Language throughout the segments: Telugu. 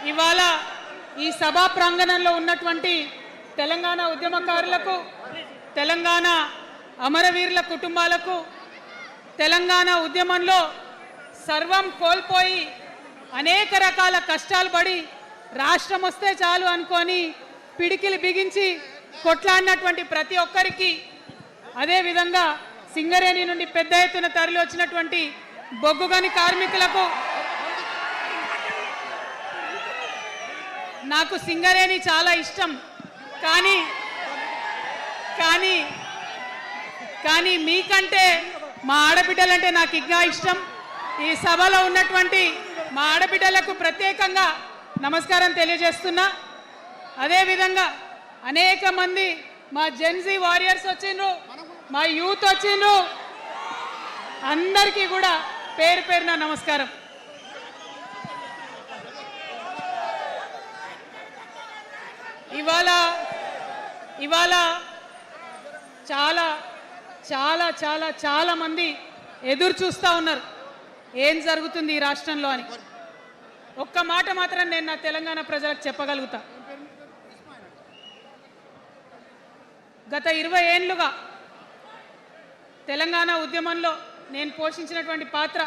ఇవాళ ఈ సభా ప్రాంగణంలో ఉన్నటువంటి తెలంగాణ ఉద్యమకారులకు, తెలంగాణ అమరవీరుల కుటుంబాలకు, తెలంగాణ ఉద్యమంలో సర్వం కోల్పోయి అనేక రకాల కష్టాలు పడి రాష్ట్రం వస్తే చాలు అనుకొని పిడికిలు బిగించి కొట్లాడినటువంటి ప్రతి ఒక్కరికి, అదేవిధంగా సింగరేణి నుండి పెద్ద ఎత్తున తరలి వచ్చినటువంటి బొగ్గుగని కార్మికులకు, నాకు సింగరేణి చాలా ఇష్టం, కానీ మీకంటే మా ఆడబిడ్డలంటే నాకు ఇంకా ఇష్టం. ఈ సభలో ఉన్నటువంటి మా ఆడబిడ్డలకు ప్రత్యేకంగా నమస్కారం తెలియజేస్తున్నా. అదేవిధంగా అనేక మంది మా జెన్జీ వారియర్స్ వచ్చిండ్రు, మా యూత్ వచ్చిండ్రు, అందరికీ కూడా పేరు పేరున నమస్కారం. ఇవాళ చాలా చాలా చాలా చాలా మంది ఎదురు చూస్తూ ఉన్నారు ఏం జరుగుతుంది ఈ రాష్ట్రంలో అని. ఒక్క మాట మాత్రం నేను నా తెలంగాణ ప్రజలకు చెప్పగలుగుతా. గత 20 ఏళ్లుగా తెలంగాణ ఉద్యమంలో నేను పోషించినటువంటి పాత్ర,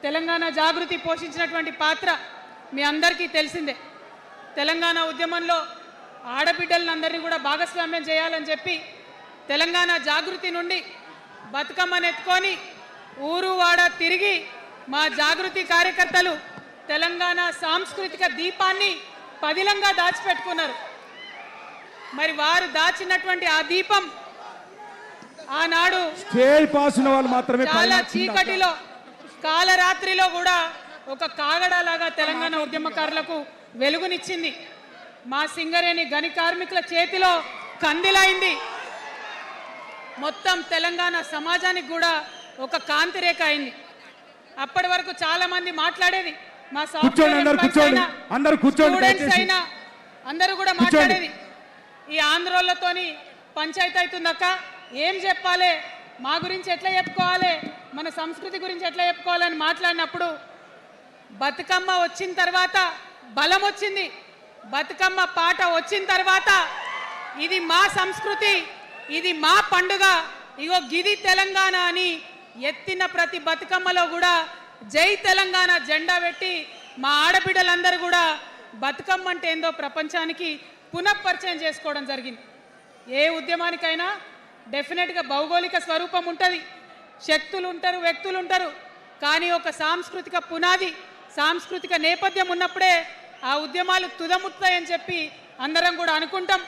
తెలంగాణ జాగృతి పోషించినటువంటి పాత్ర మీ అందరికీ తెలిసిందే. తెలంగాణ ఉద్యమంలో ఆడబిడ్డలందరినీ కూడా భాగస్వామ్యం చేయాలని చెప్పి తెలంగాణ జాగృతి నుండి బతుకమ్మను ఎత్తుకొని ఊరు వాడ తిరిగి మా జాగృతి కార్యకర్తలు తెలంగాణ సాంస్కృతిక దీపాన్ని పదిలంగా దాచిపెట్టుకున్నారు. మరి వారు దాచినటువంటి ఆ దీపం ఆనాడు చాలా చీకటిలో కాలరాత్రిలో కూడా ఒక కాగడాలాగా తెలంగాణ ఉద్యమకారులకు వెలుగునిచ్చింది. మా సింగరేణి గని కార్మికుల చేతిలో కందిలైంది. మొత్తం తెలంగాణ సమాజానికి కూడా ఒక కాంతిరేఖ అయింది. అప్పటి వరకు చాలా మంది మాట్లాడేది, మా స్టూడెంట్స్ అయినా అందరూ కూడా మాట్లాడేది, ఈ ఆంధ్రోళ్ళతోని పంచాయతీ అవుతుందక్క, ఏం చెప్పాలి, మా గురించి ఎట్లా చెప్పుకోవాలి, మన సంస్కృతి గురించి ఎట్లా చెప్పుకోవాలని మాట్లాడినప్పుడు బతుకమ్మ వచ్చిన తర్వాత బలం వచ్చింది. బతుకమ్మ పాట వచ్చిన తర్వాత ఇది మా సంస్కృతి, ఇది మా పండుగ, ఇగో గిది తెలంగాణ అని ఎత్తిన ప్రతి బతుకమ్మలో కూడా జై తెలంగాణ జెండా పెట్టి మా ఆడబిడ్డలందరూ కూడా బతుకమ్మ అంటే ఏందో ప్రపంచానికి పునఃపరిచయం చేసుకోవడం జరిగింది. ఏ ఉద్యమానికైనా డెఫినెట్గా భౌగోళిక స్వరూపం ఉంటుంది, శక్తులు ఉంటారు, వ్యక్తులు ఉంటారు, కానీ ఒక సాంస్కృతిక పునాది, సాంస్కృతిక నేపథ్యం ఉన్నప్పుడే ఆ ఉద్యమాలు తుదముత్తాయని చెప్పి అందరం కూడా అనుకుంటాం.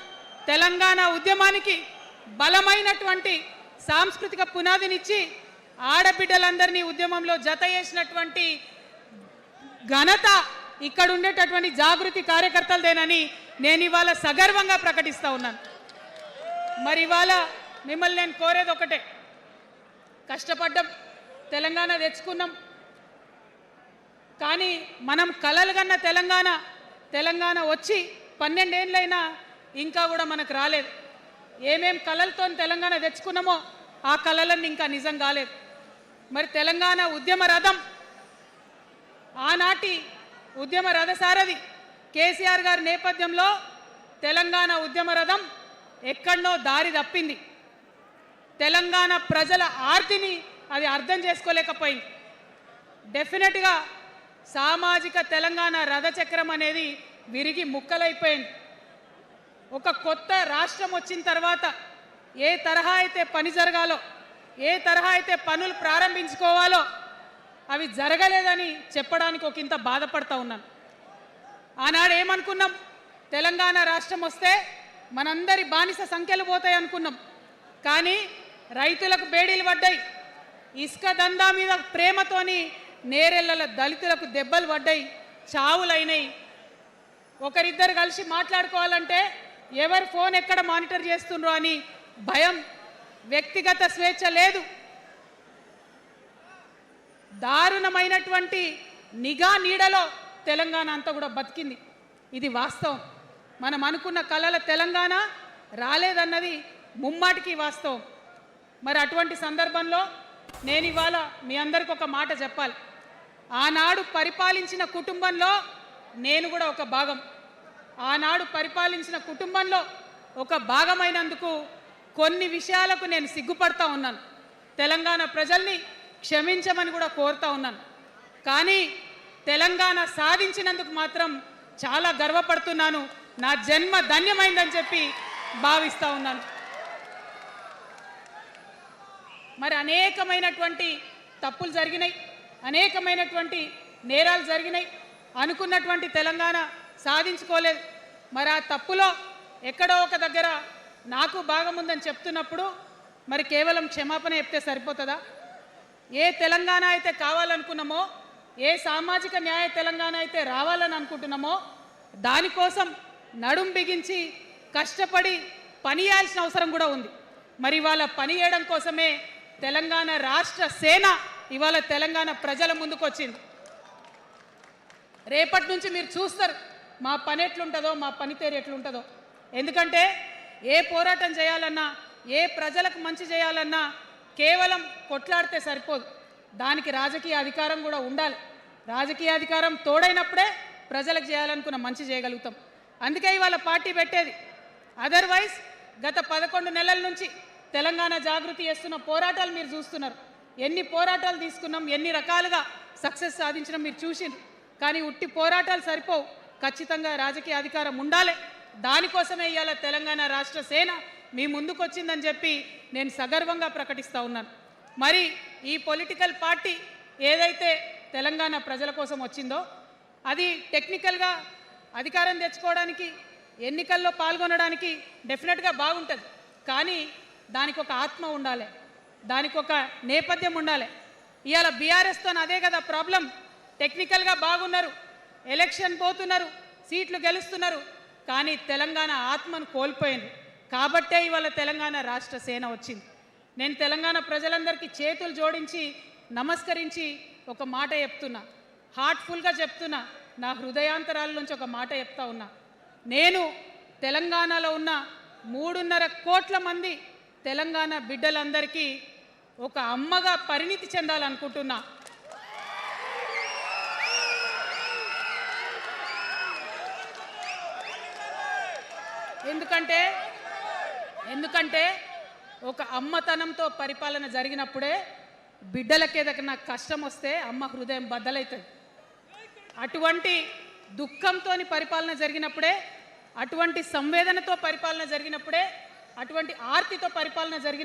తెలంగాణ ఉద్యమానికి బలమైనటువంటి సాంస్కృతిక పునాదినిచ్చి ఆడబిడ్డలందరినీ ఉద్యమంలో జత చేసినటువంటి ఘనత ఇక్కడ ఉండేటటువంటి జాగృతి కార్యకర్తలదేనని నేను ఇవాళ సగర్వంగా ప్రకటిస్తూ ఉన్నాను. మరి ఇవాళ మిమ్మల్ని నేను కోరేది ఒకటే, కష్టపడ్డాం, తెలంగాణ తెచ్చుకున్నాం, కానీ మనం కలలు కన్న తెలంగాణ వచ్చి 12 ఏళ్ళైనా ఇంకా కూడా మనకు రాలేదు. ఏమేం కలలతో తెలంగాణ తెచ్చుకున్నామో ఆ కలలన్నీ ఇంకా నిజం కాలేదు. మరి తెలంగాణ ఉద్యమ రథం, ఆనాటి ఉద్యమ రథసారథి కేసీఆర్ గారి నేపథ్యంలో తెలంగాణ ఉద్యమ రథం ఎక్కడనో దారి తప్పింది. తెలంగాణ ప్రజల ఆర్తిని అది అర్థం చేసుకోలేకపోయింది. డెఫినెట్గా సామాజిక తెలంగాణ రథచక్రం అనేది విరిగి ముక్కలైపోయింది. ఒక కొత్త రాష్ట్రం వచ్చిన తర్వాత ఏ తరహా అయితే పని జరగాలో, ఏ తరహా అయితే పనులు ప్రారంభించుకోవాలో అవి జరగలేదని చెప్పడానికి ఒక ఇంత బాధపడతా ఉన్నాను. ఆనాడు ఏమనుకున్నాం, తెలంగాణ రాష్ట్రం వస్తే మనందరి బానిస సంఖ్యలు పోతాయి అనుకున్నాం, కానీ రైతులకు బేడీలు పడ్డాయి, ఇసుక దందా మీద ప్రేమతోని నేరెళ్ళల దళితులకు దెబ్బలు పడ్డాయి, చావులైనాయి. ఒకరిద్దరు కలిసి మాట్లాడుకోవాలంటే ఎవరు ఫోన్ ఎక్కడ మానిటర్ చేస్తుండ్రో అని భయం, వ్యక్తిగత స్వేచ్ఛ లేదు, దారుణమైనటువంటి నిఘా నీడలో తెలంగాణ అంతా కూడా బతికింది. ఇది వాస్తవం. మనం అనుకున్న కలల తెలంగాణ రాలేదన్నది ముమ్మాటికి వాస్తవం. మరి అటువంటి సందర్భంలో నేను ఇవాళ మీ అందరికి ఒక మాట చెప్పాలి. ఆనాడు పరిపాలించిన కుటుంబంలో నేను కూడా ఒక భాగం. ఆనాడు పరిపాలించిన కుటుంబంలో ఒక భాగమైనందుకు కొన్ని విషయాలకు నేను సిగ్గుపడతా ఉన్నాను. తెలంగాణ ప్రజల్ని క్షమించమని కూడా కోరుతా ఉన్నాను. కానీ తెలంగాణ సాధించినందుకు మాత్రం చాలా గర్వపడుతున్నాను. నా జన్మ ధన్యమైందని చెప్పి భావిస్తూ ఉన్నాను. మరి అనేకమైనటువంటి తప్పులు జరిగినాయి, అనేకమైనటువంటి నేరాలు జరిగినాయి. అనుకున్నటువంటి తెలంగాణ సాధించుకోలేదు. మరి ఆ తప్పులో ఎక్కడో ఒక దగ్గర నాకు భాగం ఉందని చెప్తున్నప్పుడు మరి కేవలం క్షమాపణ చెప్తే సరిపోతుందా? ఏ తెలంగాణ అయితే కావాలనుకున్నామో, ఏ సామాజిక న్యాయ తెలంగాణ అయితే రావాలని అనుకుంటున్నామో దానికోసం నడుం బిగించి కష్టపడి పని చేయాల్సిన అవసరం కూడా ఉంది. మరి ఇవాళ పని చేయడం కోసమే తెలంగాణ రాష్ట్ర సేన ఇవాళ తెలంగాణ ప్రజల ముందుకు వచ్చింది. రేపటి నుంచి మీరు చూస్తారు మా పని ఎట్లుంటుందో, మా పనితీరు ఎట్లుంటుందో. ఎందుకంటే ఏ పోరాటం చేయాలన్నా, ఏ ప్రజలకు మంచి చేయాలన్నా కేవలం కొట్లాడితే సరిపోదు. దానికి రాజకీయ అధికారం కూడా ఉండాలి. రాజకీయ అధికారం తోడైనప్పుడే ప్రజలకు చేయాలనుకున్న మంచి చేయగలుగుతాం. అందుకే ఇవాళ పార్టీ పెట్టేది. అదర్వైజ్ గత 11 నెలల నుంచి తెలంగాణ జాగృతి చేస్తున్న పోరాటాలు మీరు చూస్తున్నారు. ఎన్ని పోరాటాలు తీసుకున్నాం, ఎన్ని రకాలుగా సక్సెస్ సాధించడం మీరు చూసిండ్రు. కానీ ఉట్టి పోరాటాలు సరిపోవు, ఖచ్చితంగా రాజకీయ అధికారం ఉండాలి. దానికోసమే ఇవాళ తెలంగాణ రాష్ట్ర సేన మీ ముందుకు వచ్చిందని చెప్పి నేను సగర్వంగా ప్రకటిస్తూ ఉన్నాను. మరి ఈ పొలిటికల్ పార్టీ ఏదైతే తెలంగాణ ప్రజల కోసం వచ్చిందో అది టెక్నికల్గా అధికారం తెచ్చుకోవడానికి, ఎన్నికల్లో పాల్గొనడానికి డెఫినెట్గా బాగుంటుంది. కానీ దానికి ఒక ఆత్మ ఉండాలి, దానికి ఒక నేపథ్యం ఉండాలి. ఇవాళ బీఆర్ఎస్తో అదే కదా ప్రాబ్లం. టెక్నికల్గా బాగున్నారు, ఎలక్షన్ పోతున్నారు, సీట్లు గెలుస్తున్నారు, కానీ తెలంగాణ ఆత్మను కోల్పోయింది. కాబట్టే ఇవాళ తెలంగాణ రాష్ట్ర సేన వచ్చింది. నేను తెలంగాణ ప్రజలందరికీ చేతులు జోడించి నమస్కరించి ఒక మాట చెప్తున్నా, హార్ట్ఫుల్గా చెప్తున్నా, నా హృదయాంతరాల నుంచి ఒక మాట చెప్తా ఉన్నా. నేను తెలంగాణలో ఉన్న 3.5 కోట్ల మంది తెలంగాణ బిడ్డలందరికీ ఒక అమ్మగా పరిణితి చెందాలనుకుంటున్నా. ఎందుకంటే ఒక అమ్మతనంతో పరిపాలన జరిగినప్పుడే బిడ్డలకి ఏదైనా కష్టం వస్తే అమ్మ హృదయం బద్దలవుతుంది. అటువంటి దుఃఖంతో పరిపాలన జరిగినప్పుడే, అటువంటి సంవేదనతో పరిపాలన జరిగినప్పుడే, అటువంటి ఆర్తితో పరిపాలన జరిగిన